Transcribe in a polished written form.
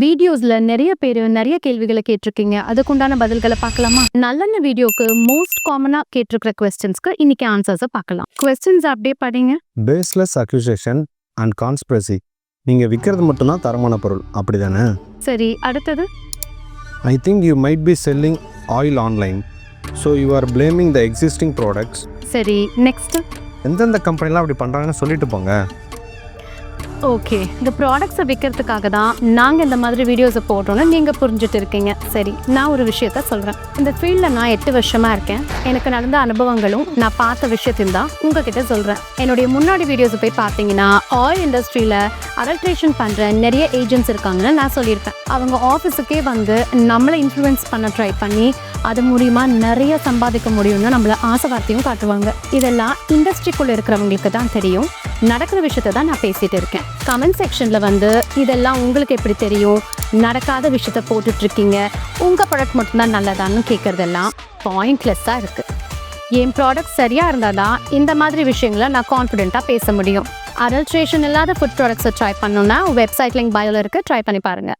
வீடியோஸ்ல நிறைய பேர் நிறைய கேள்விகளை கேட்டிருக்கீங்க. அதுக்குண்டான பதில்களை பார்க்கலாமா? நல்லெண்ண வீடியோக்கு மோஸ்ட் காமனா கேட்டிருக்கிற கொஸ்டின்ஸ்க்கு இன்னைக்கு ஆன்சர்ஸை பார்க்கலாம். கொஸ்டின்ஸ் அப்படியே படிங்க. Baseless accusation and conspiracy. நீங்கள் விற்கிறது மட்டும்தான் தரமான பொருள், அப்படி தானே? சரி, அடுத்தது. I think you might be selling oil online, so you are blaming the existing products. சரி, நெக்ஸ்ட். எந்தெந்த கம்பெனிலாம் அப்படி பண்ணுறாங்கன்னு சொல்லிட்டு போங்க. ஓகே, இந்த ப்ராடக்ட்ஸை விற்கிறதுக்காக தான் நாங்கள் இந்த மாதிரி வீடியோஸை போடுறோன்னு நீங்கள் புரிஞ்சுட்டு இருக்கீங்க. சரி, நான் ஒரு விஷயத்த சொல்கிறேன். இந்த ஃபீல்டில் நான் 8 வருஷமாக இருக்கேன். எனக்கு நடந்த அனுபவங்களும் நான் பார்த்த விஷயத்தையும் தான் உங்ககிட்ட சொல்கிறேன். என்னுடைய முன்னாடி வீடியோஸை போய் பார்த்தீங்கன்னா ஆயில் இண்டஸ்ட்ரியில் அடல்ட்ரேஷன் பண்ணுற நிறைய ஏஜென்ட்ஸ் இருக்காங்கன்னு நான் சொல்லியிருப்பேன். அவங்க ஆஃபீஸுக்கே வந்து நம்மளை இன்ஃப்ளூயன்ஸ் பண்ண ட்ரை பண்ணி அது மூலிமா நிறைய சம்பாதிக்க முடியும்னு நம்மளை ஆசை வார்த்தையும் காட்டுவாங்க. இதெல்லாம் இண்டஸ்ட்ரிக்குள்ளே இருக்கிறவங்களுக்கு தான் தெரியும். நடக்கிற விஷயத்தை தான் நான் பேசிகிட்டு இருக்கேன். கமெண்ட் செக்ஷனில் வந்து இதெல்லாம் உங்களுக்கு எப்படி தெரியும், நடக்காத விஷயத்த போட்டுட்ருக்கீங்க, உங்கள் ப்ராடக்ட் மட்டும்தான் நல்லதான்னு கேட்குறதெல்லாம் பாயிண்ட்லெஸ்ஸாக இருக்குது. என் ப்ராடக்ட் சரியாக இருந்தால் தான் இந்த மாதிரி விஷயங்களை நான் கான்ஃபிடென்ட்டாக பேச முடியும். அடல்ட்ரேஷன் இல்லாத ஃபுட் ப்ராடக்ட்ஸை ட்ரை பண்ணணுன்னா வெப்சைட் லிங்க் பயோவில் இருக்குது, ட்ரை பண்ணி பாருங்கள்.